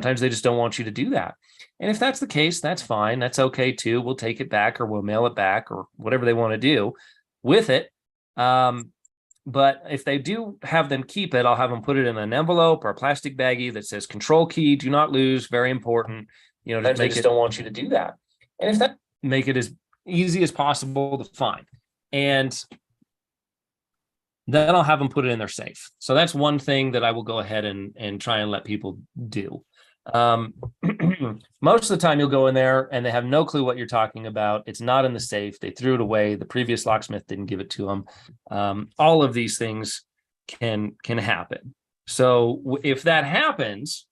Sometimes they just don't want you to do that. And if that's the case, that's fine. That's okay too. We'll take it back or we'll mail it back or whatever they want to do with it. But if they do have them keep it, I'll have them put it in an envelope or a plastic baggie that says control key, do not lose, very important. They just don't want you to do that. And if that, make it as easy as possible to find. And then I'll have them put it in their safe. So that's one thing that I will go ahead and try and let people do. Most of the time you'll go in there and they have no clue what you're talking about. It's not in the safe. They threw it away. The previous locksmith didn't give it to them. All of these things can happen. So if that happens,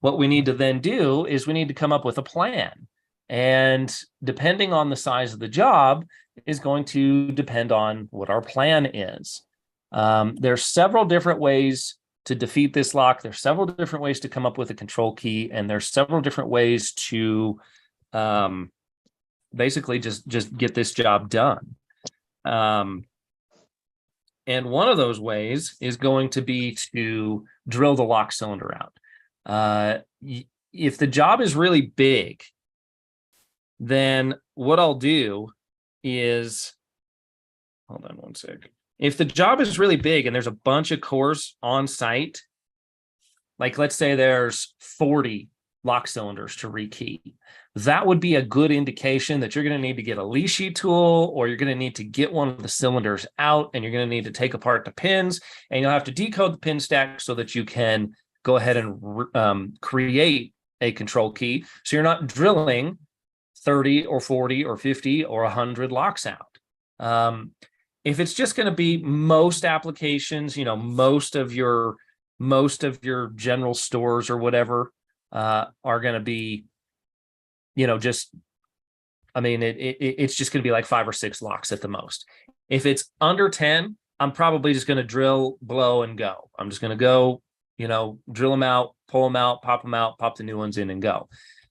what we need to then do is we need to come up with a plan. And depending on the size of the job is going to depend on what our plan is. There's several different ways to defeat this lock. There's several different ways to come up with a control key, and there's several different ways to basically just get this job done. And one of those ways is going to be to drill the lock cylinder out. If the job is really big, then what I'll do is, hold on one sec. If the job is really big and there's a bunch of cores on site, like let's say there's 40 lock cylinders to rekey, that would be a good indication that you're going to need to get a leashy tool, or you're going to need to get one of the cylinders out and you're going to need to take apart the pins, and you'll have to decode the pin stack so that you can go ahead and create a control key. So you're not drilling 30 or 40 or 50 or 100 locks out. If it's just going to be most applications, most of your general stores or whatever are going to be, it's just going to be like 5 or 6 locks at the most. If it's under 10, I'm probably just going to drill, blow, and go. I'm just going to go, drill them out, pull them out, pop the new ones in and go.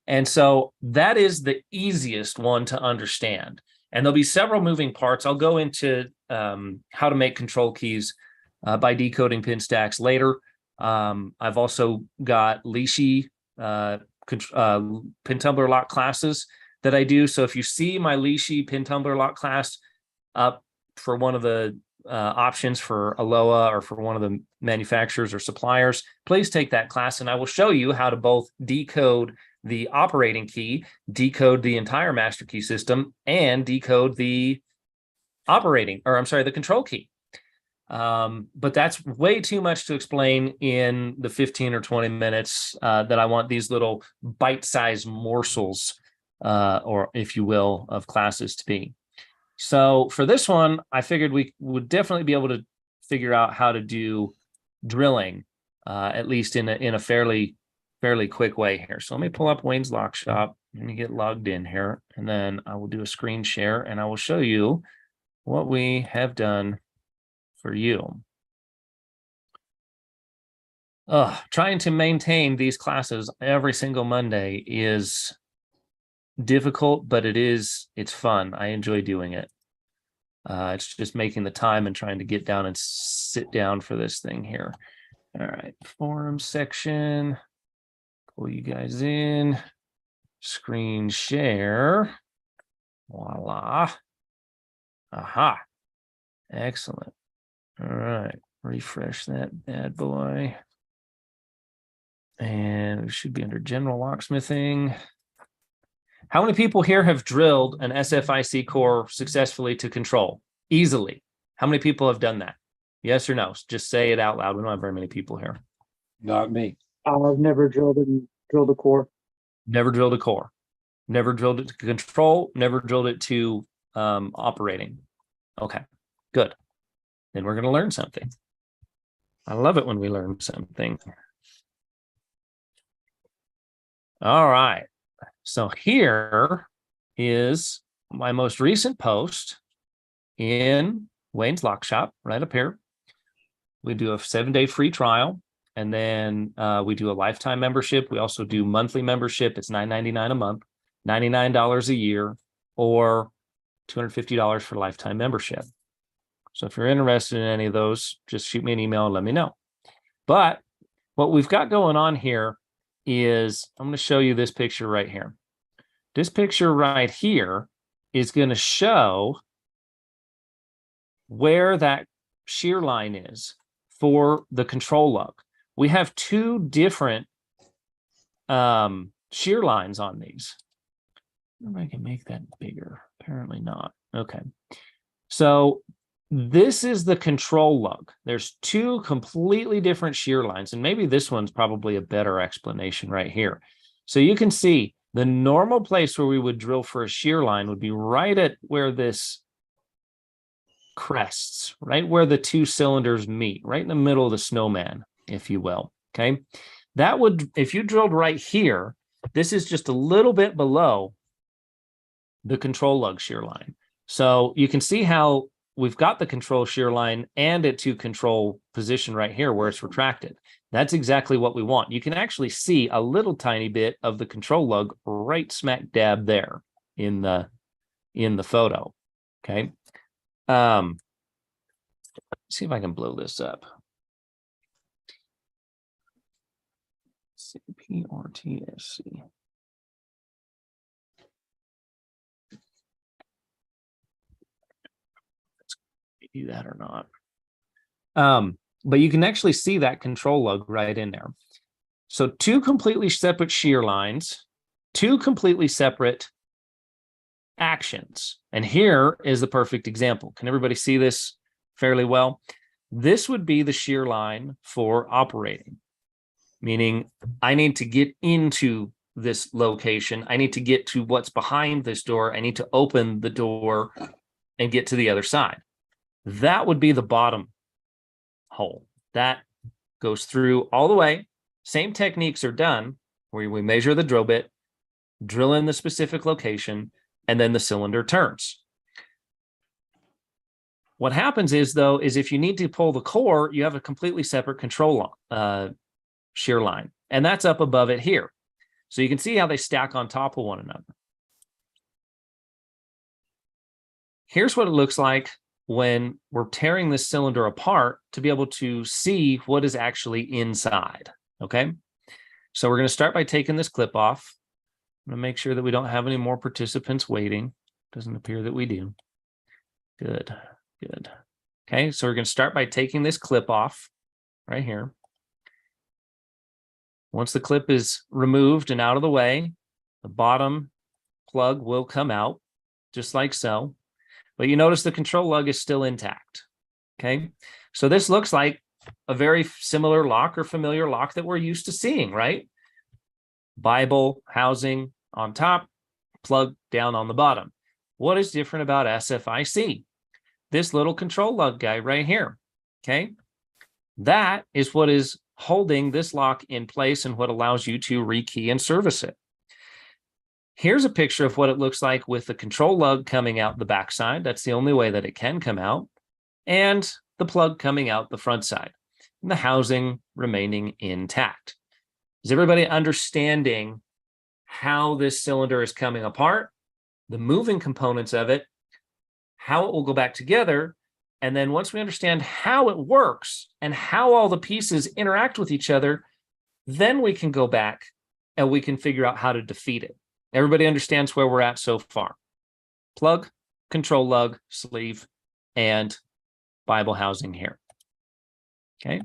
And so that is the easiest one to understand. And there'll be several moving parts. I'll go into how to make control keys by decoding pin stacks later. I've also got leashy pin tumbler lock classes that I do. So if you see my leashy pin tumbler lock class up for one of the options for Aloha or for one of the manufacturers or suppliers, please take that class and I will show you how to both decode the operating key, decode the entire master key system, and decode the the control key. But that's way too much to explain in the 15 or 20 minutes that I want these little bite-sized morsels, or if you will, of classes to be. So for this one, I figured we would definitely be able to figure out how to do drilling, at least in a fairly quick way here. So let me pull up Wayne's Lock Shop. Let me get logged in here, and then I will do a screen share and I will show you what we have done for you. Trying to maintain these classes every single Monday is difficult, but it's fun. I enjoy doing it. It's just making the time and trying to get down and sit down for this thing here. All right, forum section. Pull you guys in, screen share, voila, aha, excellent. All right, refresh that bad boy. And we should be under general locksmithing. How many people here have drilled an SFIC core successfully to control? Easily. How many people have done that? Yes or no? Just say it out loud. We don't have very many people here. Not me. I've never drilled a core. Never drilled a core. Never drilled it to control. Never drilled it to operating. Okay, good. Then we're going to learn something. I love it when we learn something. All right. So here is my most recent post in Wayne's Lock Shop, right up here. We do a 7-day free trial. And then we do a lifetime membership. We also do monthly membership. It's $9.99 a month, $99 a year, or $250 for lifetime membership. So if you're interested in any of those, just shoot me an email and let me know. But what we've got going on here is, I'm going to show you this picture right here. This picture right here is going to show where that shear line is for the control lug. We have two different shear lines on these. I wonder if I can make that bigger. Apparently not. Okay. So this is the control lug. There's two completely different shear lines, and maybe this one's probably a better explanation right here. So you can see the normal place where we would drill for a shear line would be right at where this crests, right where the two cylinders meet, right in the middle of the snowman, if you will. Okay. That would, if you drilled right here, this is just a little bit below the control lug shear line. So you can see how we've got the control shear line and it to control position right here where it's retracted. That's exactly what we want. You can actually see a little tiny bit of the control lug right smack dab there in the photo. Okay. See if I can blow this up. CPRTSC. Do that or not. But you can actually see that control lug right in there. So two completely separate shear lines, two completely separate actions. And here is the perfect example. Can everybody see this fairly well? This would be the shear line for operating, meaning I need to get into this location. I need to get to what's behind this door. I need to open the door and get to the other side. That would be the bottom hole. That goes through all the way. Same techniques are done where we measure the drill bit, drill in the specific location, and then the cylinder turns. What happens is, though, is if you need to pull the core, you have a completely separate control shear line, and that's up above it here. So you can see how they stack on top of one another. Here's what it looks like when we're tearing this cylinder apart to be able to see what is actually inside, okay? So we're going to start by taking this clip off. I'm going to make sure that we don't have any more participants waiting. Doesn't appear that we do. Good, good. Okay, so we're going to start by taking this clip off right here. Once the clip is removed and out of the way, the bottom plug will come out, just like so. But you notice the control lug is still intact, okay? So this looks like a very similar lock or familiar lock that we're used to seeing, right? Bible housing on top, plug down on the bottom. What is different about SFIC? This little control lug guy right here, okay? That is what is holding this lock in place and what allows you to rekey and service it. Here's a picture of what it looks like with the control lug coming out the backside. That's the only way that it can come out. And the plug coming out the front side. And the housing remaining intact. Is everybody understanding how this cylinder is coming apart, the moving components of it, how it will go back together, and then once we understand how it works and how all the pieces interact with each other, then we can go back and we can figure out how to defeat it. Everybody understands where we're at so far. Plug, control lug, sleeve, and Bible housing here. Okay.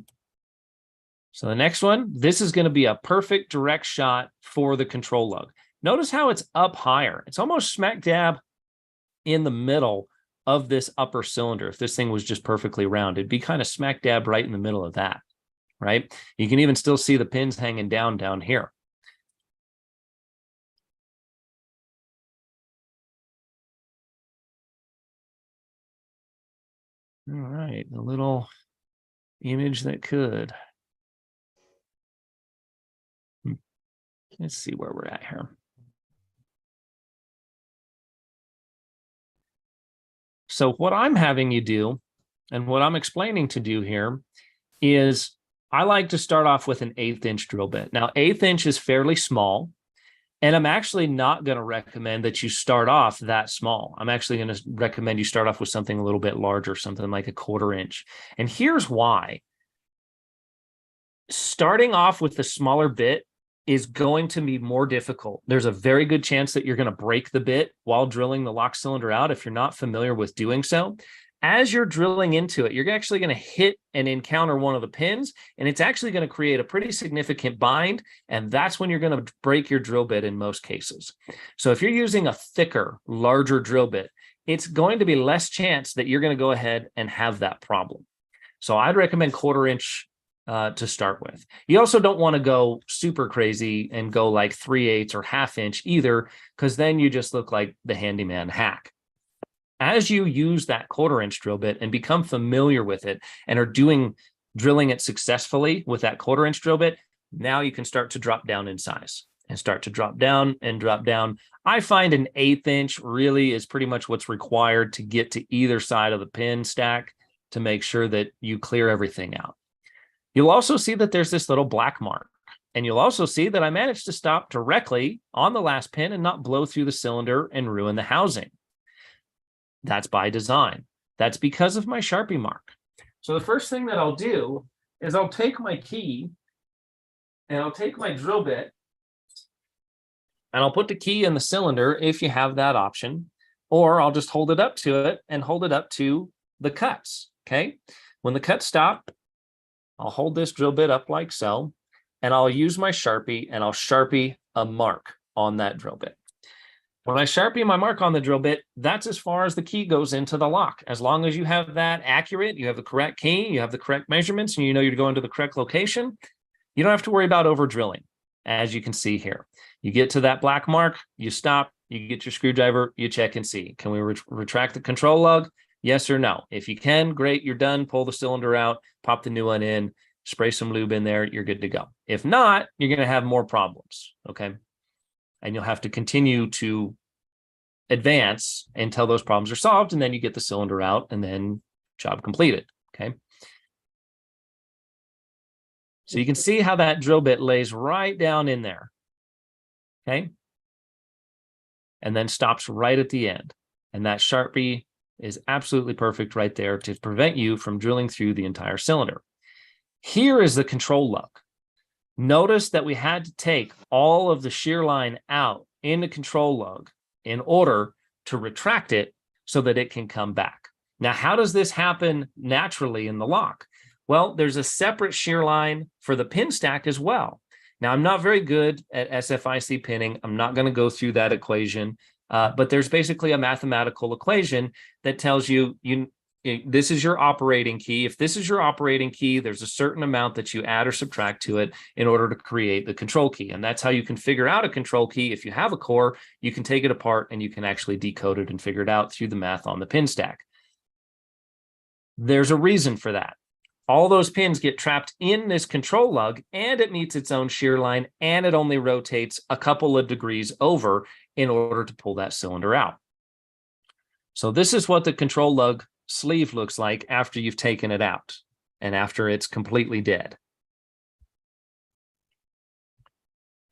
So the next one, this is going to be a perfect direct shot for the control lug. Notice how it's up higher. It's almost smack dab in the middle of this upper cylinder. If this thing was just perfectly round, it'd be kind of smack dab right in the middle of that, right? You can even still see the pins hanging down here. All right, the little image that could. Let's see where we're at here. So what I'm having you do, and what I'm explaining to do here, is I like to start off with an 1/8 inch drill bit. Now, 1/8 inch is fairly small, and I'm actually not going to recommend that you start off that small. I'm actually going to recommend you start off with something a little bit larger, something like a 1/4 inch. And here's why. Starting off with a smaller bit is going to be more difficult. There's a very good chance that you're going to break the bit while drilling the lock cylinder out if you're not familiar with doing so. As you're drilling into it, you're actually going to hit and encounter one of the pins, and it's actually going to create a pretty significant bind, and that's when you're going to break your drill bit in most cases. So if you're using a thicker, larger drill bit, it's going to be less chance that you're going to go ahead and have that problem. So I'd recommend 1/4 inch to start with. You also don't want to go super crazy and go like 3/8 or 1/2 inch either, because then you just look like the handyman hack. As you use that 1/4 inch drill bit and become familiar with it and are drilling it successfully with that 1/4 inch drill bit, now you can start to drop down in size and start to drop down and drop down. I find an 1/8 inch really is pretty much what's required to get to either side of the pin stack to make sure that you clear everything out. You'll also see that there's this little black mark, and you'll also see that I managed to stop directly on the last pin and not blow through the cylinder and ruin the housing. That's by design. That's because of my Sharpie mark. So the first thing that I'll do is I'll take my key and I'll take my drill bit and I'll put the key in the cylinder if you have that option, or I'll just hold it up to it and hold it up to the cuts. Okay. When the cuts stop, I'll hold this drill bit up like so, and I'll use my Sharpie and I'll Sharpie a mark on that drill bit. When I Sharpie my mark on the drill bit, that's as far as the key goes into the lock. As long as you have that accurate, you have the correct key, you have the correct measurements, and you know you're going to the correct location, you don't have to worry about over drilling, as you can see here. You get to that black mark, you stop, you get your screwdriver, you check and see. Can we retract the control lug? Yes or no? If you can, great, you're done. Pull the cylinder out, pop the new one in, spray some lube in there, you're good to go. If not, you're going to have more problems, okay? And you'll have to continue to advance until those problems are solved, and then you get the cylinder out, and then job completed, okay? So you can see how that drill bit lays right down in there, okay? And then stops right at the end. And that Sharpie is absolutely perfect right there to prevent you from drilling through the entire cylinder. Here is the control lug. Notice that we had to take all of the shear line out in the control lug in order to retract it so that it can come back. Now, how does this happen naturally in the lock? Well, there's a separate shear line for the pin stack as well. Now, I'm not very good at SFIC pinning. I'm not going to go through that equation, but there's basically a mathematical equation that tells you, this is your operating key. If this is your operating key, there's a certain amount that you add or subtract to it in order to create the control key. And that's how you can figure out a control key. If you have a core, you can take it apart and you can actually decode it and figure it out through the math on the pin stack. There's a reason for that. All those pins get trapped in this control lug, and it meets its own shear line, and it only rotates a couple of degrees over in order to pull that cylinder out. So this is what the control lug sleeve looks like after you've taken it out and after it's completely dead.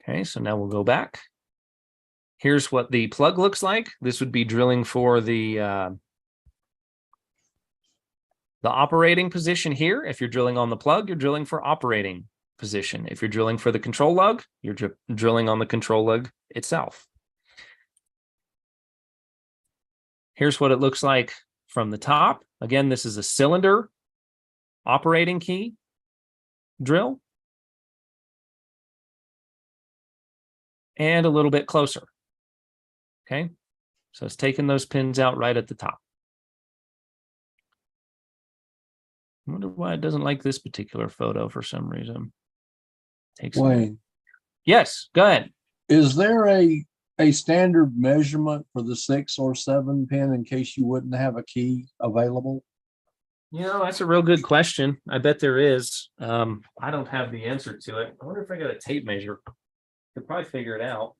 Okay, so now we'll go back. Here's what the plug looks like. This would be drilling for the operating position here. If you're drilling on the plug, you're drilling for operating position. If you're drilling for the control lug, you're drilling on the control lug itself. Here's what it looks like from the top. Again, this is a cylinder operating key drill. And a little bit closer. Okay, so it's taking those pins out right at the top. I wonder why it doesn't like this particular photo for some reason. Wayne, yes, go ahead. is there a standard measurement for the 6 or 7 pin in case you wouldn't have a key available? You know, that's a real good question. I bet there is. I don't have the answer to it. I wonder if I got a tape measure. Could probably figure it out.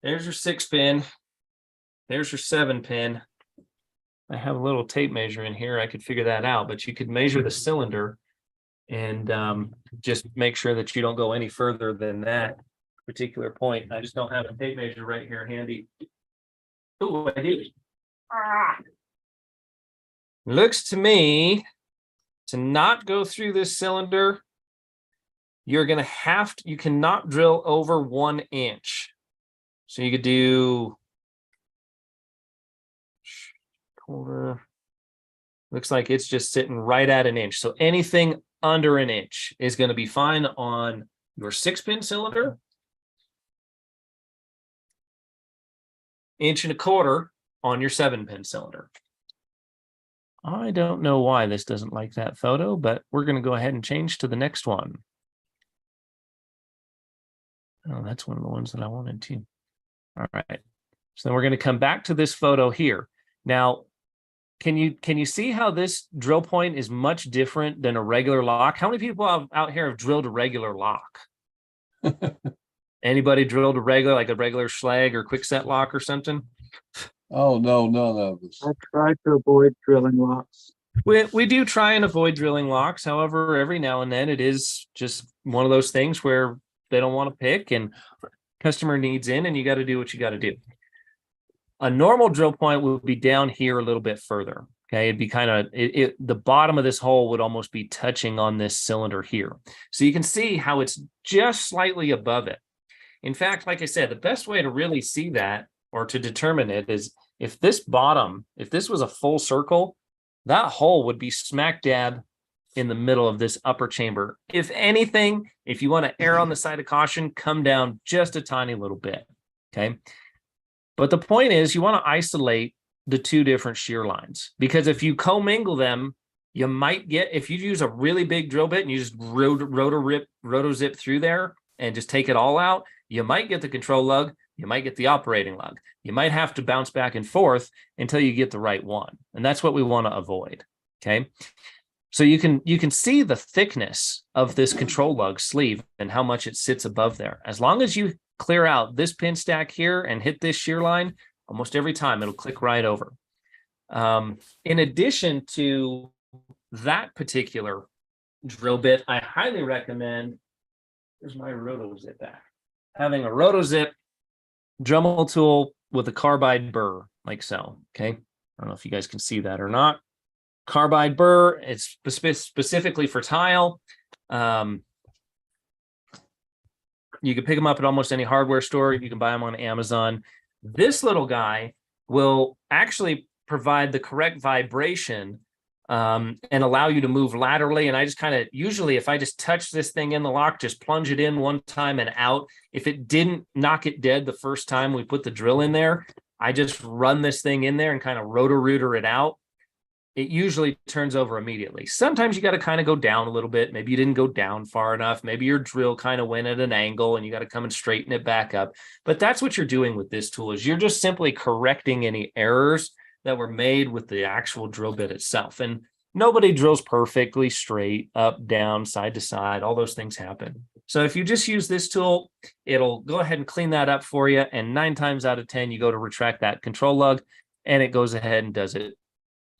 There's your 6 pin. There's your 7 pin. I have a little tape measure in here. I could figure that out, but you could measure the cylinder and just make sure that you don't go any further than that particular point. I just don't have a tape measure right here handy. Oh, I do. Looks to me to not go through this cylinder you're going to you cannot drill over 1 inch. So you could do quarter. Looks like it's just sitting right at 1 inch. So anything under 1 inch is going to be fine on your 6-pin cylinder. 1.25 inches on your 7-pin cylinder. I don't know why this doesn't like that photo, but we're going to go ahead and change to the next one. Oh, that's one of the ones that I wanted to. All right. So then we're going to come back to this photo here. Now, can you see how this drill point is much different than a regular lock? How many people out here have drilled a regular lock? Anybody drilled like a regular Schlag or quickset lock or something? Oh, no, none of us. I try to avoid drilling locks. We do try and avoid drilling locks. However, every now and then it is just one of those things where they don't want to pick and customer needs in, and you got to do what you got to do. A normal drill point would be down here a little bit further. Okay, it'd be kind of the bottom of this hole would almost be touching on this cylinder here. So you can see how it's just slightly above it. In fact, like I said, the best way to really see that or to determine it is if this was a full circle, that hole would be smack dab in the middle of this upper chamber. If anything, if you want to err on the side of caution, come down just a tiny little bit. Okay. But the point is you want to isolate the two different shear lines, because if you commingle them, you might get, if you use a really big drill bit and you just roto zip through there and just take it all out, you might get the control lug, you might get the operating lug. You might have to bounce back and forth until you get the right one. And that's what we want to avoid. Okay. So you can see the thickness of this control lug sleeve and how much it sits above there. As long as you clear out this pin stack here and hit this shear line, almost every time it'll click right over. In addition to that particular drill bit, I highly recommend, here's my roto zip back, having a roto zip Dremel tool with a carbide burr like so. Okay. I don't know if you guys can see that or not. Carbide burr, it's specifically for tile. You can pick them up at almost any hardware store. You can buy them on Amazon. This little guy will actually provide the correct vibration and allow you to move laterally. And I just kind of, usually if I just touch this thing in the lock, just plunge it in one time and out. If it didn't knock it dead the first time we put the drill in there, I just run this thing in there and kind of roto-rooter it out. It usually turns over immediately. Sometimes you got to kind of go down a little bit. Maybe you didn't go down far enough. Maybe your drill kind of went at an angle and you got to come and straighten it back up. But that's what you're doing with this tool, is you're just simply correcting any errors that were made with the actual drill bit itself. And nobody drills perfectly straight, up, down, side to side. All those things happen. So if you just use this tool, it'll go ahead and clean that up for you. And 9 times out of 10, you go to retract that control lug and it goes ahead and does it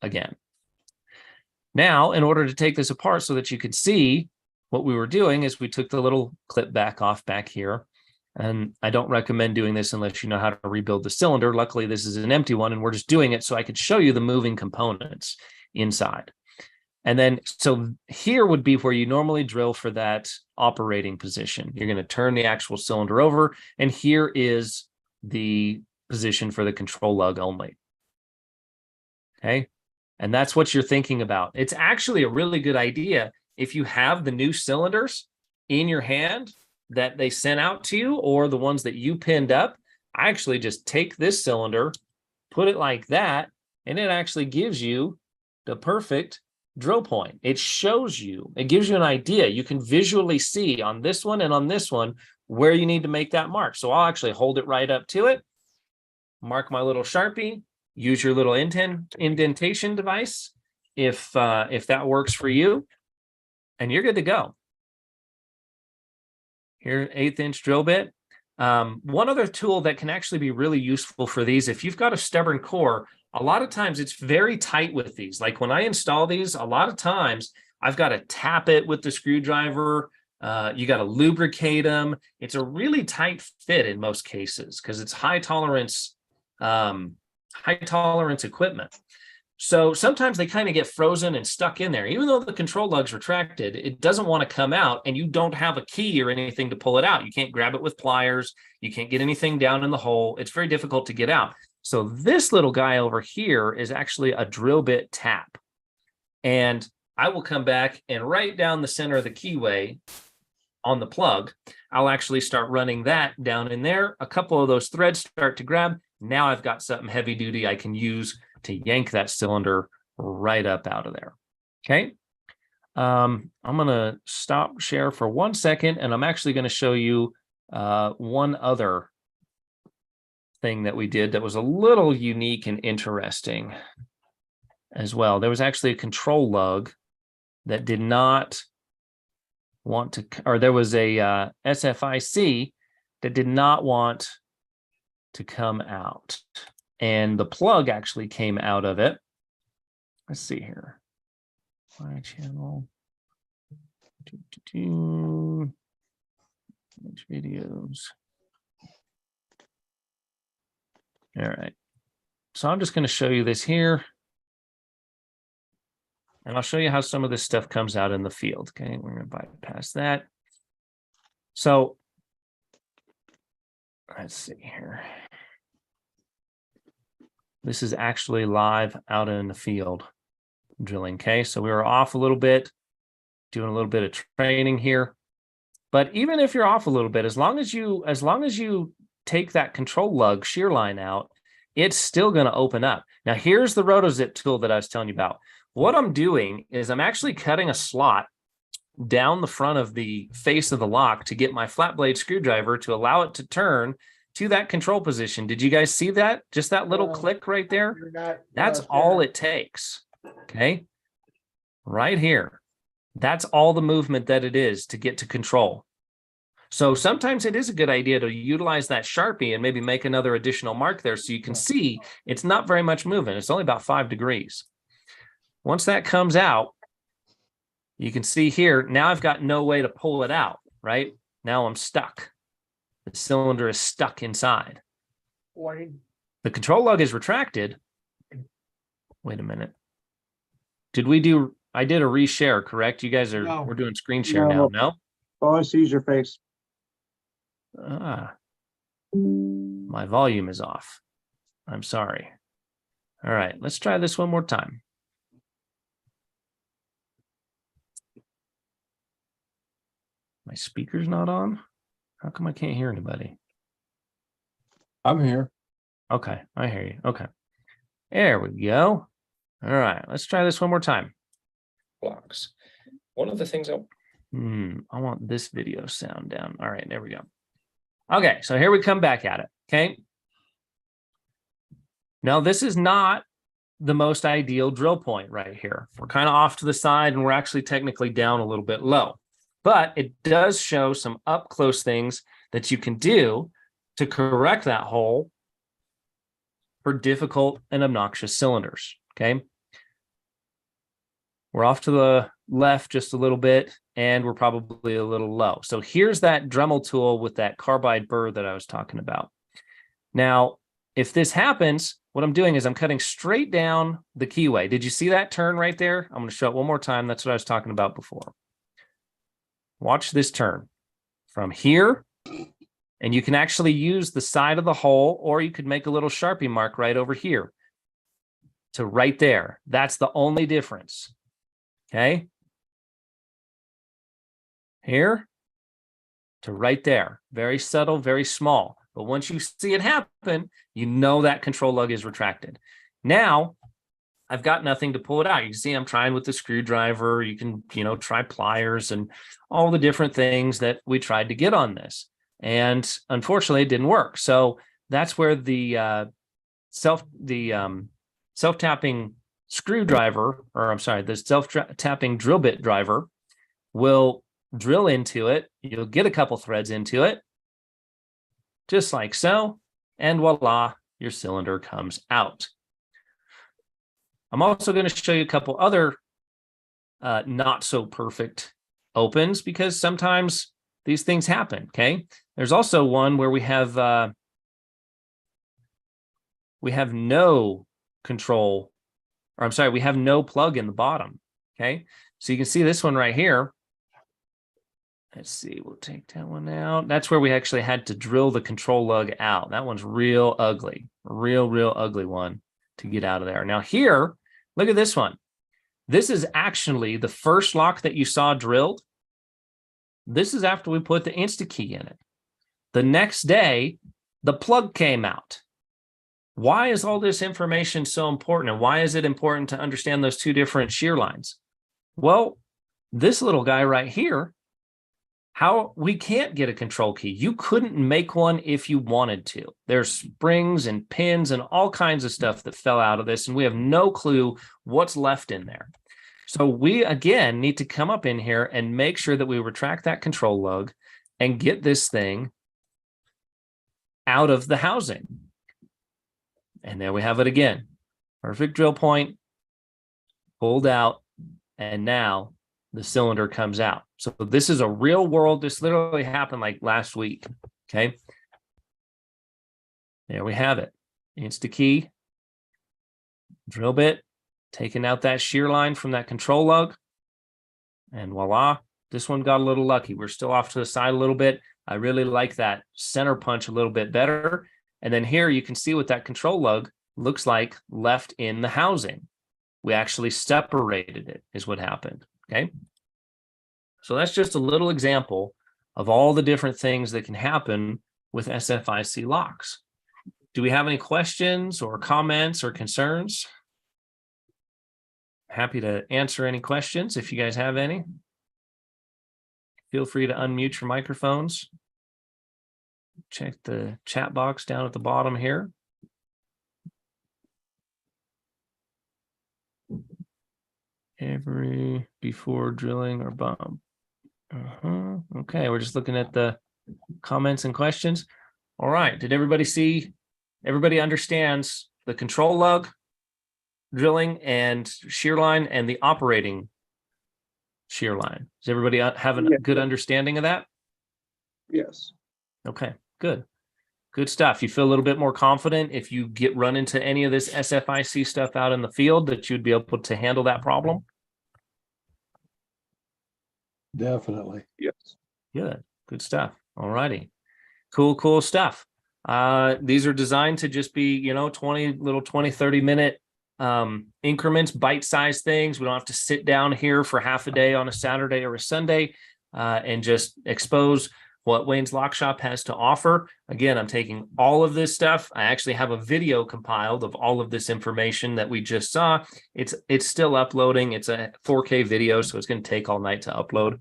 again. Now, in order to take this apart so that you could see what we were doing, is we took the little clip back off back here. And I don't recommend doing this unless you know how to rebuild the cylinder. Luckily, this is an empty one and we're just doing it so I could show you the moving components inside. And then, so here would be where you normally drill for that operating position. You're going to turn the actual cylinder over, and here is the position for the control lug only. Okay. And that's what you're thinking about. It's actually a really good idea if you have the new cylinders in your hand that they sent out to you, or the ones that you pinned up. I actually just take this cylinder, put it like that, and it actually gives you the perfect drill point. It shows you, it gives you an idea. You can visually see on this one and on this one where you need to make that mark. So I'll actually hold it right up to it, mark my little Sharpie, use your little indentation device if that works for you, and you're good to go. Here's 1/8 inch drill bit. One other tool that can actually be really useful for these, if you've got a stubborn core, a lot of times it's very tight with these. Like when I install these, a lot of times I've got to tap it with the screwdriver. You got to lubricate them. It's a really tight fit in most cases because it's high tolerance equipment. So sometimes they kind of get frozen and stuck in there. Even though the control lug's retracted, it doesn't want to come out, and you don't have a key or anything to pull it out. You can't grab it with pliers. You can't get anything down in the hole. It's very difficult to get out. So this little guy over here is actually a drill bit tap. And I will come back and right down the center of the keyway on the plug, I'll actually start running that down in there. A couple of those threads start to grab. Now I've got something heavy duty I can use to yank that cylinder right up out of there. Okay. I'm going to stop share for 1 second, and I'm actually going to show you one other thing that we did that was a little unique and interesting as well. There was actually a control lug that did not want to, or there was a SFIC that did not want to come out. And the plug actually came out of it. Let's see here. My channel. Image videos. All right. So I'm just going to show you this here. And I'll show you how some of this stuff comes out in the field. Okay, we're going to bypass that. So let's see here. This is actually live out in the field drilling. Okay, so we were off a little bit, doing a little bit of training here. But even if you're off a little bit, as long as you take that control lug shear line out, it's still going to open up. Now here's the rotozip tool that I was telling you about. What I'm doing is I'm actually cutting a slot down the front of the face of the lock to get my flat blade screwdriver to allow it to turn to that control position. Did you guys see that? Just that little click right there? That's all it takes. Okay. Right here. That's all the movement that it is to get to control. So sometimes it is a good idea to utilize that Sharpie and maybe make another additional mark there so you can see it's not very much movement. It's only about 5 degrees. Once that comes out, you can see here, now I've got no way to pull it out, right? Now I'm stuck. The cylinder is stuck inside. The control lug is retracted. Wait a minute. I did a reshare, correct? You guys are, we're doing screen share now, no? All I see is your face. My volume is off. I'm sorry. All right, let's try this one more time. My speaker's not on? How come I can't hear anybody? I'm here. Okay, I hear you. Okay. There we go. All right, let's try this one more time. Blocks. One of the things I want this video sound down. All right, there we go. Okay, so here we come back at it. Okay. Now, this is not the most ideal drill point right here. We're kind of off to the side, and we're actually technically down a little bit low. But it does show some up close things that you can do to correct that hole for difficult and obnoxious cylinders. Okay. We're off to the left just a little bit, and we're probably a little low. So here's that Dremel tool with that carbide burr that I was talking about. Now, if this happens, what I'm doing is I'm cutting straight down the keyway. Did you see that turn right there? I'm going to show it one more time. That's what I was talking about before. Watch this turn from here, and you can actually use the side of the hole, or you could make a little Sharpie mark right over here to right there. That's the only difference. Okay. Here to right there. Very subtle, very small. But once you see it happen, you know that control lug is retracted. Now, I've got nothing to pull it out. You can see I'm trying with the screwdriver. You can, try pliers and all the different things that we tried to get on this. And unfortunately, it didn't work. So that's where the self-tapping screwdriver, or I'm sorry, the self-tapping drill bit driver will drill into it. You'll get a couple threads into it, just like so, and voila, your cylinder comes out. I'm also going to show you a couple other not so perfect opens, because sometimes these things happen. Okay. There's also one where we have no control or I'm sorry, we have no plug in the bottom. Okay. So you can see this one right here. Let's see, we'll take that one out. That's where we actually had to drill the control lug out. That one's real ugly, real ugly one to get out of there. Now here, look at this one. This is actually the first lock that you saw drilled. This is after we put the InstaKey in it. The next day, the plug came out. Why is all this information so important? And why is it important to understand those two different shear lines? Well, this little guy right here, we can't get a control key. You couldn't make one if you wanted to. There's springs and pins and all kinds of stuff that fell out of this, and we have no clue what's left in there. So we, again, need to come up in here and make sure that we retract that control lug and get this thing out of the housing. And there we have it again. Perfect drill point, pulled out, and now the cylinder comes out. So this is a real world. This literally happened like last week. Okay. There we have it. InstaKey, drill bit, taking out that shear line from that control lug. And voila, this one got a little lucky. We're still off to the side a little bit. I really like that center punch a little bit better. And then here you can see what that control lug looks like left in the housing. We actually separated it is what happened. Okay. So that's just a little example of all the different things that can happen with SFIC locks. Do we have any questions or comments or concerns? Happy to answer any questions if you guys have any. Feel free to unmute your microphones. Check the chat box down at the bottom here. Before drilling or bump. Okay, we're just looking at the comments and questions. All right, did everybody see? Everybody understands the control lug, drilling and shear line, and the operating shear line. Does everybody have a good understanding of that? Yes. Okay, good. Good stuff. You feel a little bit more confident if you run into any of this SFIC stuff out in the field that you'd be able to handle that problem? Definitely. Yes. Good stuff. All righty. Cool stuff. These are designed to just be, 20, 30 minute increments, bite-sized things. We don't have to sit down here for half a day on a Saturday or a Sunday and just expose what Wayne's Lock Shop has to offer. Again, I'm taking all of this stuff. I actually have a video compiled of all of this information that we just saw. It's still uploading. It's a 4K video, so it's going to take all night to upload.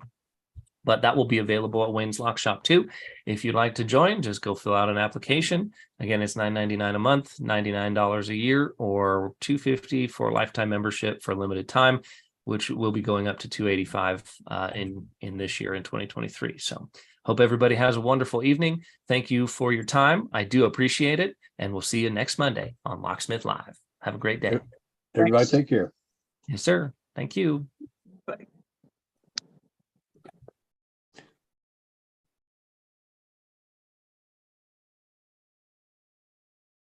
But that will be available at Wayne's Lock Shop too. If you'd like to join, just go fill out an application. Again, it's $9.99 a month, $99 a year, or $250 for a lifetime membership for a limited time, which will be going up to $285 in this year in 2023. So hope everybody has a wonderful evening. Thank you for your time. I do appreciate it. And we'll see you next Monday on Locksmith Live. Have a great day. Everybody take care. Yes, sir. Thank you.